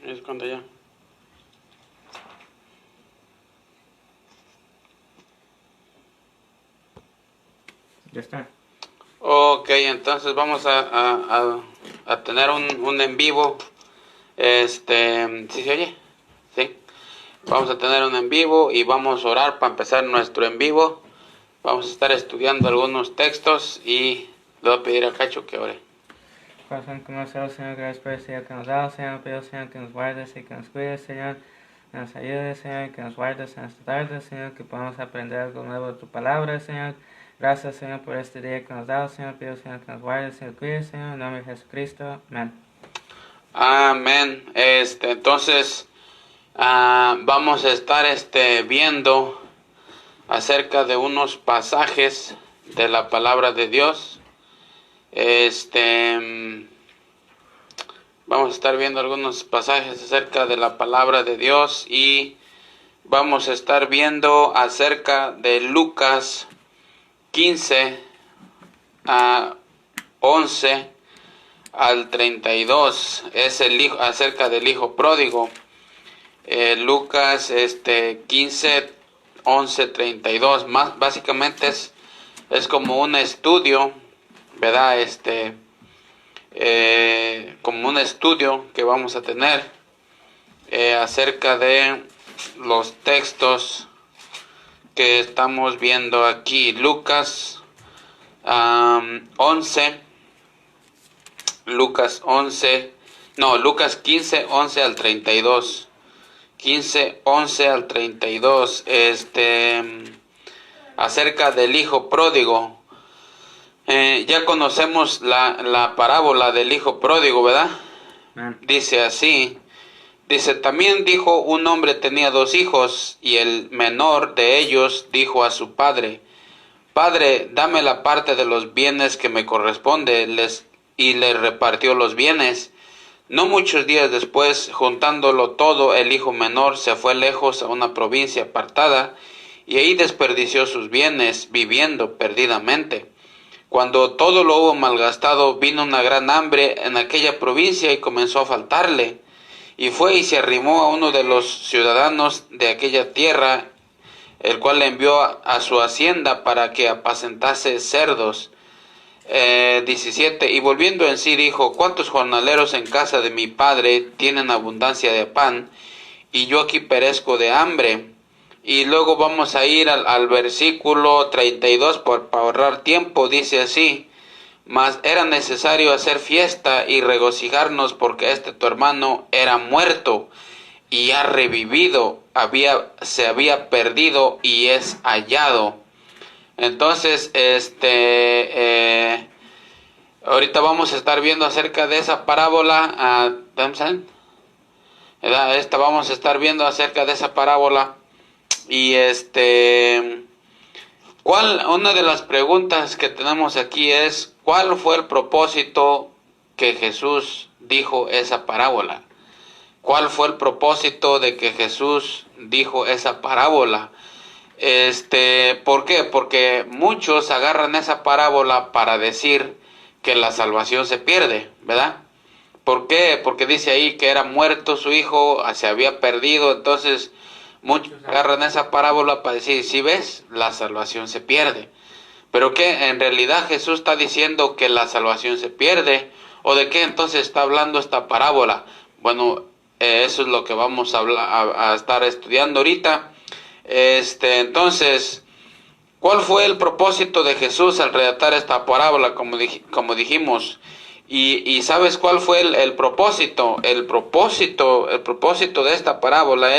Es cuando ya. Ya está. Ok, entonces vamos a tener un en vivo. ¿Sí se oye? Sí. Vamos a tener un en vivo y vamos a orar para empezar nuestro en vivo. Vamos a estar estudiando algunos textos y le voy a pedir a Cacho que ore. Corazón como cielo, Señor, gracias por este día que nos da, Señor. Pido, Señor, que nos guardes y que nos cuides, Señor. Que nos ayudes, Señor, que nos guardes en esta tarde, Señor. Que podamos aprender algo nuevo de tu palabra, Señor. Gracias, Señor, por este día que nos da, Señor. Pido, Señor, que nos guardes y nos cuides, Señor. En nombre de Jesucristo. Amén. Amén. Entonces, vamos a estar viendo acerca de unos pasajes de la palabra de Dios. Vamos a estar viendo algunos pasajes acerca de la palabra de Dios y vamos a estar viendo acerca de Lucas 15 a 11 al 32. Es acerca del hijo pródigo. Lucas 15, 11, 32. Básicamente es como un estudio, ¿verdad? Como un estudio que vamos a tener acerca de los textos que estamos viendo aquí. Lucas 11, Lucas 15, 11 al 32. 15, 11 al 32, acerca del hijo pródigo. Ya conocemos la parábola del hijo pródigo, ¿verdad? Dice así, también dijo: un hombre tenía 2 hijos, y el menor de ellos dijo a su padre: Padre, dame la parte de los bienes que me corresponde, y le repartió los bienes. No muchos días después, juntándolo todo, el hijo menor se fue lejos a una provincia apartada, y ahí desperdició sus bienes, viviendo perdidamente. Cuando todo lo hubo malgastado, vino una gran hambre en aquella provincia y comenzó a faltarle. Y fue y se arrimó a uno de los ciudadanos de aquella tierra, el cual le envió a su hacienda para que apacentase cerdos. 17. Y volviendo en sí dijo: ¿Cuántos jornaleros en casa de mi padre tienen abundancia de pan, y yo aquí perezco de hambre? Y luego vamos a ir al versículo 32 para ahorrar tiempo. Dice así: Mas era necesario hacer fiesta y regocijarnos, porque tu hermano era muerto y ha revivido, se había perdido y es hallado. Entonces, ahorita vamos a estar viendo acerca de esa parábola. Vamos a estar viendo acerca de esa parábola. Y una de las preguntas que tenemos aquí es: ¿cuál fue el propósito que Jesús dijo esa parábola? ¿Cuál fue el propósito de que Jesús dijo esa parábola? ¿Por qué? Porque muchos agarran esa parábola para decir que la salvación se pierde, ¿verdad? ¿Por qué? Porque dice ahí que era muerto su hijo, se había perdido. Entonces muchos agarran esa parábola para decir: si ves, la salvación se pierde. Pero ¿qué? En realidad Jesús está diciendo que la salvación se pierde. ¿O de qué entonces está hablando esta parábola? Bueno, eso es lo que vamos a estar estudiando ahorita. Entonces, ¿cuál fue el propósito de Jesús al redactar esta parábola, como dijimos? Y ¿sabes cuál fue el propósito? El propósito de esta parábola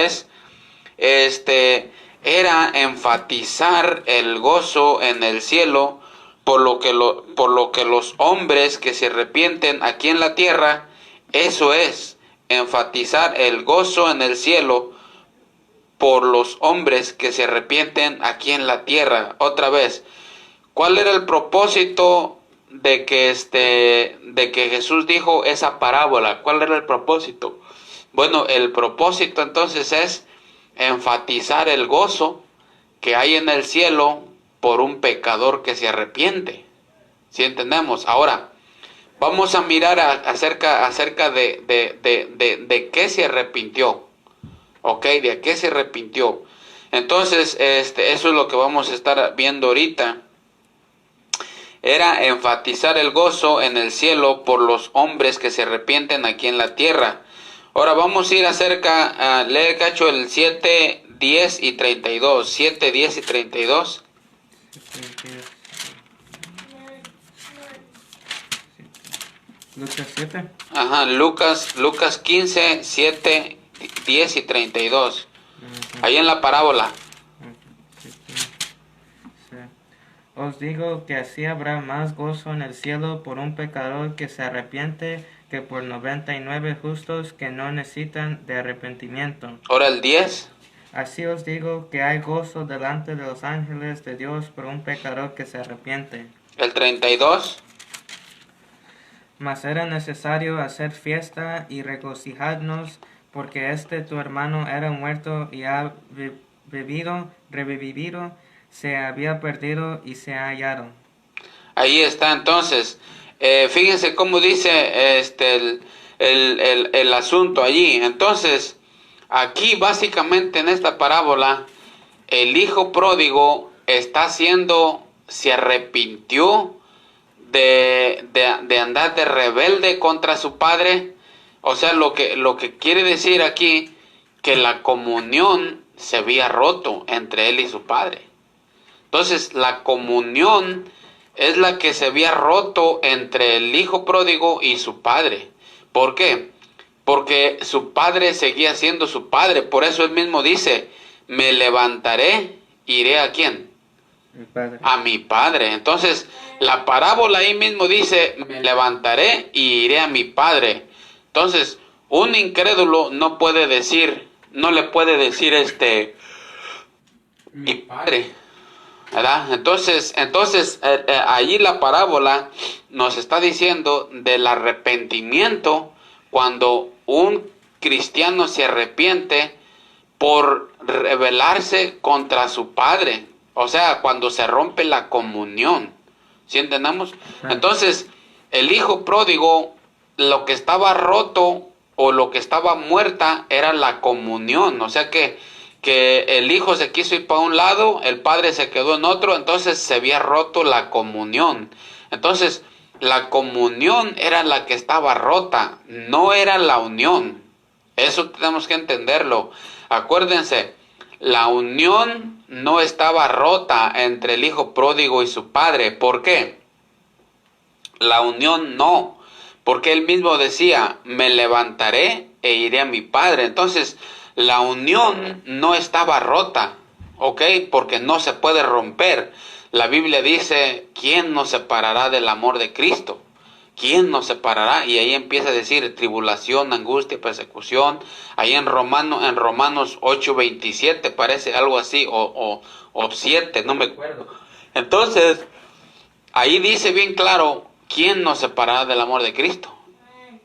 era enfatizar el gozo en el cielo por lo que los hombres que se arrepienten aquí en la tierra. Eso es, enfatizar el gozo en el cielo por los hombres que se arrepienten aquí en la tierra. Otra vez, ¿cuál era el propósito de que Jesús dijo esa parábola? ¿Cuál era el propósito? Bueno, el propósito entonces es enfatizar el gozo que hay en el cielo por un pecador que se arrepiente. ¿Sí entendemos? Ahora, Vamos a mirar acerca de qué se arrepintió. Ok, de qué se arrepintió. Entonces, eso es lo que vamos a estar viendo ahorita. Era enfatizar el gozo en el cielo por los hombres que se arrepienten aquí en la tierra. Ahora vamos a ir acerca, leer cacho el 7, 10 y 32. 7, 10 y 32. Lucas 7. Ajá, Lucas 15, 7, 10 y 32. Ahí en la parábola. Os digo que así habrá más gozo en el cielo por un pecador que se arrepiente que por 99 justos que no necesitan de arrepentimiento. Ahora el 10. Así os digo que hay gozo delante de los ángeles de Dios por un pecador que se arrepiente. El 32. Mas era necesario hacer fiesta y regocijarnos, porque tu hermano era muerto y ha revivido, se había perdido y se ha hallado. Ahí está entonces. Fíjense cómo dice el asunto allí. Entonces, aquí básicamente en esta parábola, el hijo pródigo se arrepintió de andar de rebelde contra su padre. O sea, lo que quiere decir aquí, que la comunión se había roto entre él y su padre. Entonces, la comunión es la que se había roto entre el hijo pródigo y su padre. ¿Por qué? Porque su padre seguía siendo su padre. Por eso él mismo dice, me levantaré, iré ¿a quién? Mi padre. A mi padre. Entonces, la parábola ahí mismo dice, me levantaré y iré a mi padre. Entonces, un incrédulo no le puede decir mi padre, ¿verdad? Entonces allí la parábola nos está diciendo del arrepentimiento cuando un cristiano se arrepiente por rebelarse contra su padre. O sea, cuando se rompe la comunión. ¿Sí entendemos? Entonces, el hijo pródigo, lo que estaba roto o lo que estaba muerta era la comunión. O sea que el hijo se quiso ir para un lado, el padre se quedó en otro, entonces se había roto la comunión. Entonces, la comunión era la que estaba rota, no era la unión. Eso tenemos que entenderlo. Acuérdense, la unión no estaba rota entre el hijo pródigo y su padre. ¿Por qué? La unión no. Porque él mismo decía, me levantaré e iré a mi padre. Entonces, la unión no estaba rota, ¿ok? Porque no se puede romper. La Biblia dice, ¿quién nos separará del amor de Cristo? ¿Quién nos separará? Y ahí empieza a decir tribulación, angustia, persecución. Ahí en Romanos 8:27 parece algo así, o 7, no me acuerdo. Entonces, ahí dice bien claro, ¿quién nos separará del amor de Cristo?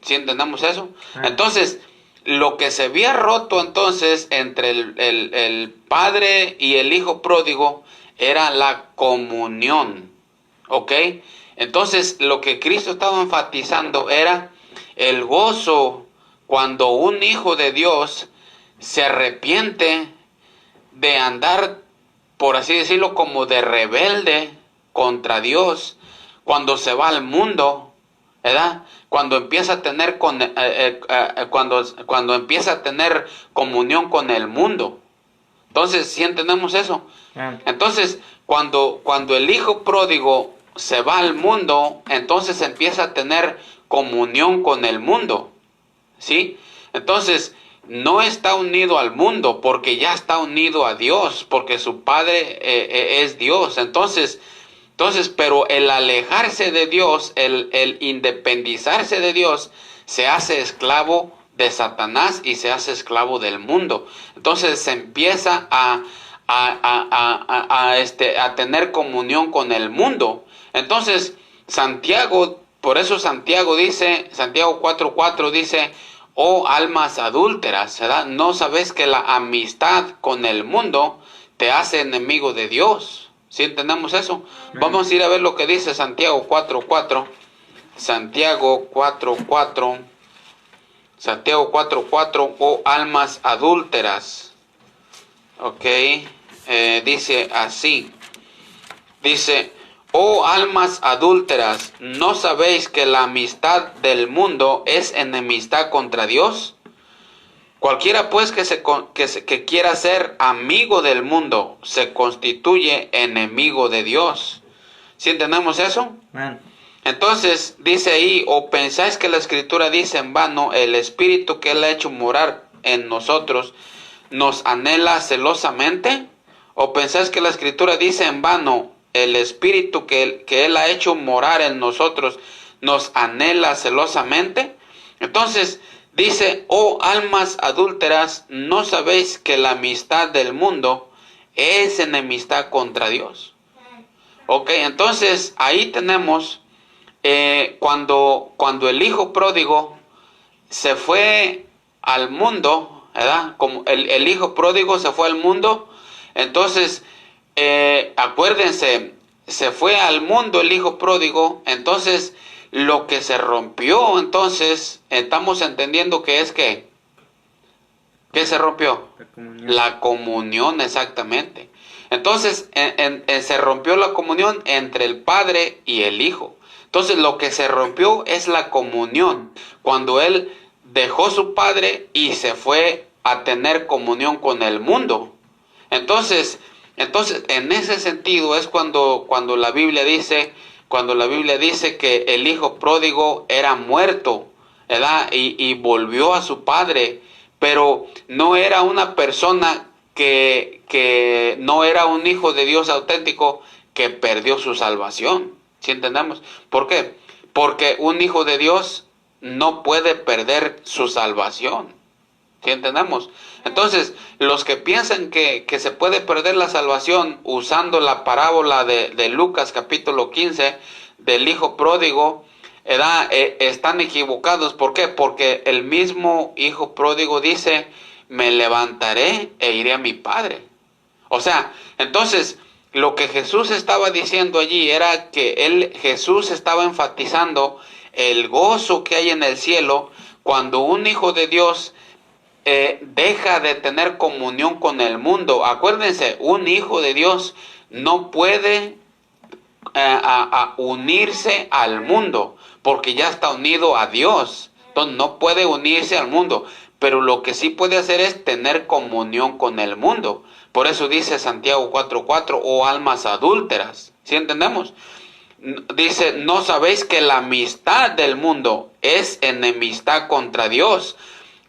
¿Sí entendemos eso? Entonces, lo que se había roto entonces entre el padre y el hijo pródigo era la comunión, ¿ok? Entonces, lo que Cristo estaba enfatizando era el gozo cuando un hijo de Dios se arrepiente de andar, por así decirlo, como de rebelde contra Dios, cuando se va al mundo, ¿verdad? Cuando empieza a tener cuando empieza a tener comunión con el mundo. Entonces, ¿sí entendemos eso? Entonces, cuando el hijo pródigo se va al mundo, entonces empieza a tener comunión con el mundo, ¿sí? Entonces, no está unido al mundo porque ya está unido a Dios, porque su padre es Dios. Entonces, pero el alejarse de Dios, el independizarse de Dios, se hace esclavo de Satanás y se hace esclavo del mundo. Entonces se empieza a tener comunión con el mundo. Entonces Santiago, por eso Santiago 4:4 dice, oh almas adúlteras, ¿verdad? ¿No sabes que la amistad con el mundo te hace enemigo de Dios? ¿Sí entendemos eso? Vamos a ir a ver lo que dice Santiago 4:4. Santiago 4:4. Santiago 4:4, oh almas adúlteras. Ok, dice así. Dice, oh almas adúlteras, ¿no sabéis que la amistad del mundo es enemistad contra Dios? Cualquiera pues que quiera ser amigo del mundo se constituye enemigo de Dios. ¿Sí entendemos eso? Amén. Entonces dice ahí, o pensáis que la escritura dice en vano, el espíritu que él ha hecho morar en nosotros nos anhela celosamente, o pensáis que la escritura dice en vano, el espíritu que él ha hecho morar en nosotros nos anhela celosamente. Entonces dice, oh almas adúlteras, ¿no sabéis que la amistad del mundo es enemistad contra Dios? Ok, entonces ahí tenemos cuando el hijo pródigo se fue al mundo, ¿verdad? Como el hijo pródigo se fue al mundo, entonces acuérdense, se fue al mundo el hijo pródigo, entonces lo que se rompió, entonces estamos entendiendo que es que ¿qué se rompió? La comunión, exactamente. Entonces se rompió la comunión entre el padre y el hijo. Entonces lo que se rompió es la comunión. Cuando él dejó su padre y se fue a tener comunión con el mundo. Entonces en ese sentido es cuando la Biblia dice que el hijo pródigo era muerto, ¿verdad? Y volvió a su padre, pero no era una persona que no era un hijo de Dios auténtico que perdió su salvación. ¿Sí entendemos? ¿Por qué? Porque un hijo de Dios no puede perder su salvación. ¿Sí entendemos? Entonces, los que piensan que se puede perder la salvación usando la parábola de Lucas capítulo 15 del hijo pródigo, están equivocados. ¿Por qué? Porque el mismo hijo pródigo dice, me levantaré e iré a mi padre. O sea, entonces lo que Jesús estaba diciendo allí era que Jesús estaba enfatizando el gozo que hay en el cielo cuando un hijo de Dios deja de tener comunión con el mundo. Acuérdense, un hijo de Dios no puede unirse al mundo porque ya está unido a Dios. Entonces no puede unirse al mundo, pero lo que sí puede hacer es tener comunión con el mundo. Por eso dice Santiago 4:4, oh almas adúlteras. ¿Sí entendemos? Dice, ¿no sabéis que la amistad del mundo es enemistad contra Dios?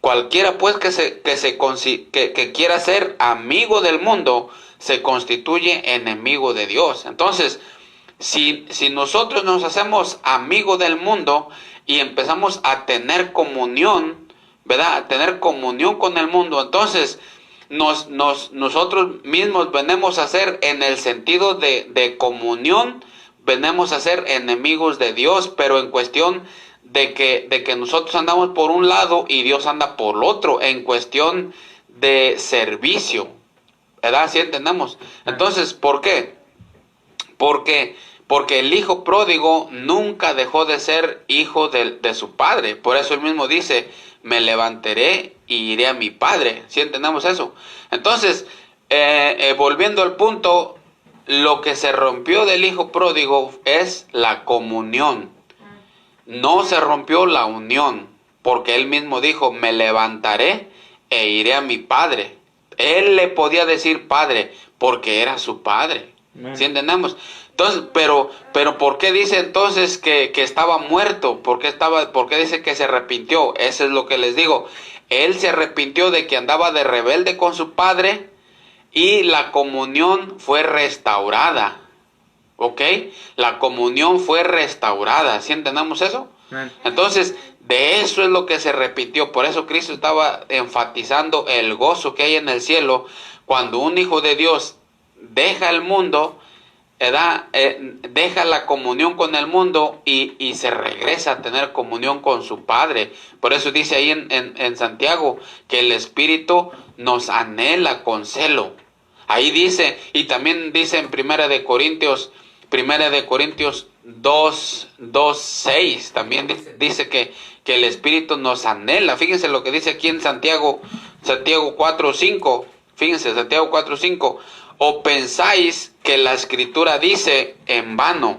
Cualquiera pues que quiera ser amigo del mundo se constituye enemigo de Dios. Entonces, si nosotros nos hacemos amigos del mundo y empezamos a tener comunión, ¿verdad? A tener comunión con el mundo, entonces nosotros mismos venimos a ser, en el sentido de comunión, venimos a ser enemigos de Dios, pero en cuestión de que nosotros andamos por un lado y Dios anda por el otro, en cuestión de servicio, ¿verdad? ¿Sí entendemos? Entonces, ¿por qué? Porque el hijo pródigo nunca dejó de ser hijo de su padre. Por eso él mismo dice, me levantaré y iré a mi padre. ¿Sí entendemos eso? Entonces, volviendo al punto, lo que se rompió del hijo pródigo es la comunión. No se rompió la unión, porque él mismo dijo, me levantaré e iré a mi padre. Él le podía decir padre, porque era su padre. ¿Sí entendemos? Entonces, pero ¿por qué dice entonces que estaba muerto? ¿Por qué dice que se arrepintió? Eso es lo que les digo. Él se arrepintió de que andaba de rebelde con su padre y la comunión fue restaurada. ¿Ok? La comunión fue restaurada. ¿Sí entendemos eso? Entonces, de eso es lo que se arrepintió. Por eso Cristo estaba enfatizando el gozo que hay en el cielo cuando un hijo de Dios deja el mundo, deja la comunión con el mundo y se regresa a tener comunión con su Padre. Por eso dice ahí en Santiago que el Espíritu nos anhela con celo. Ahí dice, y también dice en Primera de Corintios 2:6 también dice que el Espíritu nos anhela. Fíjense lo que dice aquí en Santiago 4:5. Fíjense, Santiago 4:5. ¿O pensáis que la Escritura dice en vano?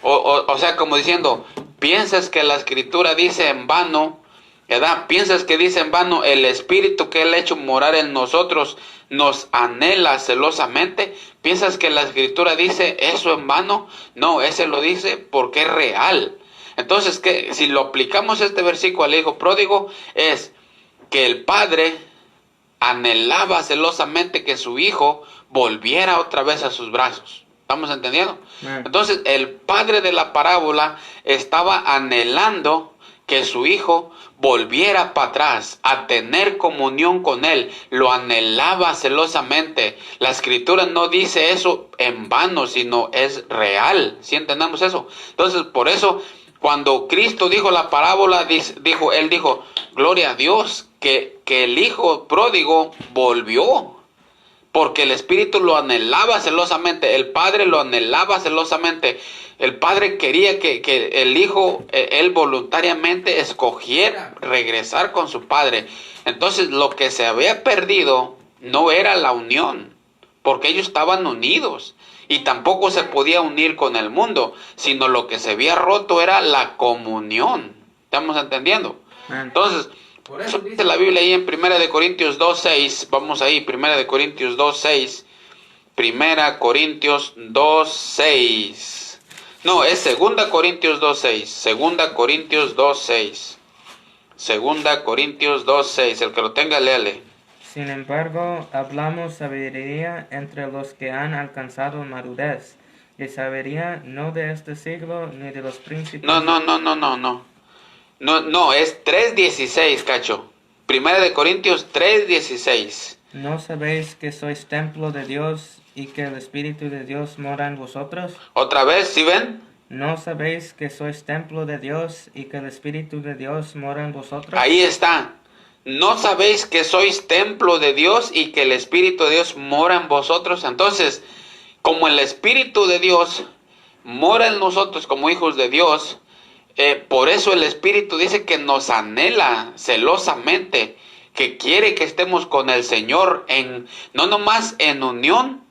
O sea, como diciendo, piensas que la Escritura dice en vano, ¿verdad? Piensas que dice en vano, el Espíritu que Él ha hecho morar en nosotros nos anhela celosamente. ¿Piensas que la Escritura dice eso en vano? No, ese lo dice porque es real. Entonces, que si lo aplicamos este versículo al hijo pródigo, es que el padre anhelaba celosamente que su hijo volviera otra vez a sus brazos. ¿Estamos entendiendo? Entonces, el padre de la parábola estaba anhelando que su hijo volviera para atrás, a tener comunión con él. Lo anhelaba celosamente. La Escritura no dice eso en vano, sino es real. ¿Sí entendemos eso? Entonces, por eso, cuando Cristo dijo la parábola, Él dijo, gloria a Dios, que el hijo pródigo volvió. Porque el Espíritu lo anhelaba celosamente, el Padre lo anhelaba celosamente. El Padre quería que el Hijo, él voluntariamente escogiera regresar con su Padre. Entonces, lo que se había perdido no era la unión, porque ellos estaban unidos. Y tampoco se podía unir con el mundo, sino lo que se había roto era la comunión. ¿Estamos entendiendo? Entonces, por eso dice la Biblia ahí en 1 Corintios 2:6, vamos ahí, 1 Corintios 2:6, 1 Corintios 2:6, no, es 2 Corintios 2:6, 2 Corintios 2:6, 2 Corintios 2:6, el que lo tenga, léale. Sin embargo, hablamos sabiduría entre los que han alcanzado madurez, y sabiduría no de este siglo, ni de los príncipes. No, es 3:16, Cacho. 1 Corintios 3:16. ¿No sabéis que sois templo de Dios y que el Espíritu de Dios mora en vosotros? ¿Otra vez, sí ven? ¿No sabéis que sois templo de Dios y que el Espíritu de Dios mora en vosotros? Ahí está. ¿No sabéis que sois templo de Dios y que el Espíritu de Dios mora en vosotros? Entonces, como el Espíritu de Dios mora en nosotros como hijos de Dios, por eso el Espíritu dice que nos anhela celosamente, que quiere que estemos con el Señor, no nomás en unión,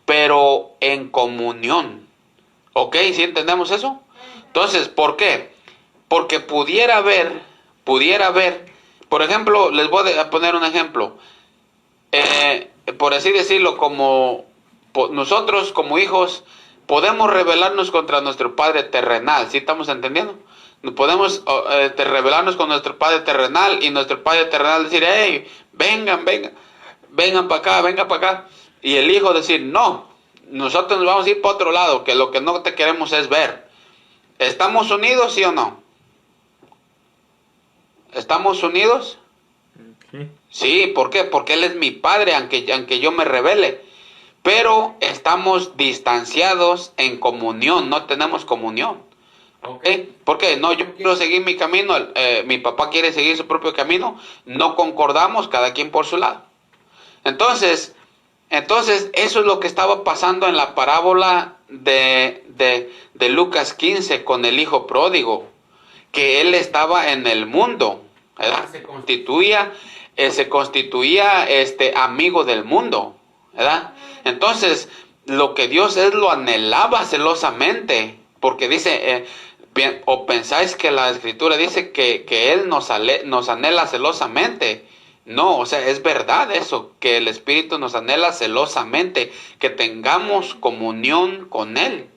pero en comunión. ¿Ok? ¿Sí entendemos eso? Entonces, ¿por qué? Porque pudiera haber, por ejemplo, les voy a poner un ejemplo, por así decirlo, como nosotros como hijos podemos rebelarnos contra nuestro Padre terrenal, ¿sí estamos entendiendo? Podemos rebelarnos con nuestro Padre terrenal y nuestro Padre terrenal decir, hey, vengan para acá, y el hijo decir, no, nosotros nos vamos a ir para otro lado, que lo que no te queremos es ver. ¿Estamos unidos, sí o no? ¿Estamos unidos? Sí, ¿por qué? Porque Él es mi Padre, aunque yo me rebele. Pero estamos distanciados en comunión, no tenemos comunión. ¿Okay? ¿Por qué? No, yo quiero seguir mi camino, mi papá quiere seguir su propio camino, no concordamos, cada quien por su lado. Entonces, eso es lo que estaba pasando en la parábola de Lucas 15 con el hijo pródigo, que él estaba en el mundo, ¿verdad? Se constituía amigo del mundo, ¿verdad? Entonces, lo que Dios lo anhelaba celosamente, porque dice, o pensáis que la Escritura dice que Él nos anhela celosamente. No, o sea, es verdad eso, que el Espíritu nos anhela celosamente, que tengamos comunión con Él.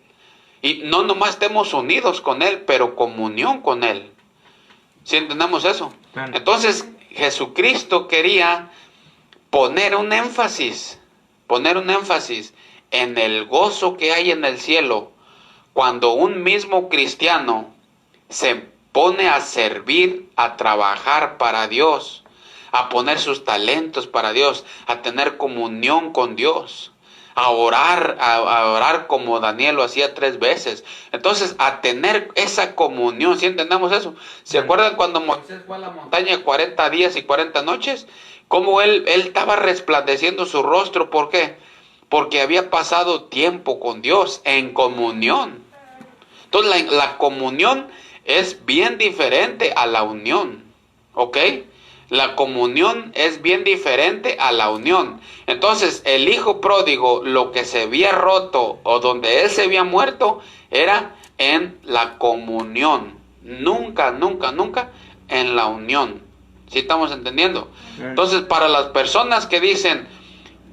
Y no nomás estemos unidos con Él, pero comunión con Él. ¿Sí entendemos eso? Entonces, Jesucristo quería poner un énfasis en el gozo que hay en el cielo cuando un mismo cristiano se pone a servir, a trabajar para Dios, a poner sus talentos para Dios, a tener comunión con Dios, a orar como Daniel lo hacía 3 veces. Entonces, a tener esa comunión, ¿sí entendemos eso? ¿Se acuerdan cuando Moisés fue a la montaña 40 días y 40 noches? Cómo él estaba resplandeciendo su rostro, ¿por qué? Porque había pasado tiempo con Dios en comunión. Entonces la comunión es bien diferente a la unión, ¿ok? La comunión es bien diferente a la unión. Entonces el hijo pródigo, lo que se había roto o donde él se había muerto, era en la comunión. Nunca, nunca, nunca en la unión. ¿Sí estamos entendiendo? Entonces, para las personas que dicen,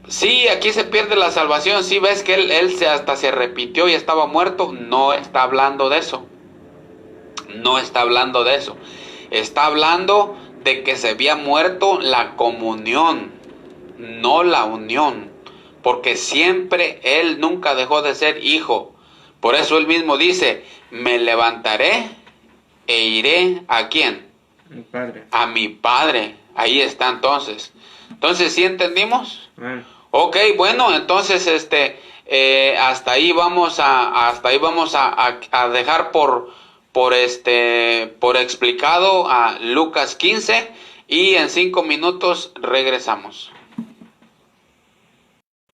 sí, aquí se pierde la salvación, sí ves que él hasta se repitió y estaba muerto, no está hablando de eso. No está hablando de eso. Está hablando de que se había muerto la comunión, no la unión. Porque siempre él nunca dejó de ser hijo. Por eso él mismo dice, me levantaré e iré ¿a quién? Mi Padre. A mi Padre. Ahí está entonces. Entonces, ¿sí entendimos? Ok, bueno, entonces hasta ahí vamos a dejar por explicado a Lucas 15 y en 5 minutos regresamos.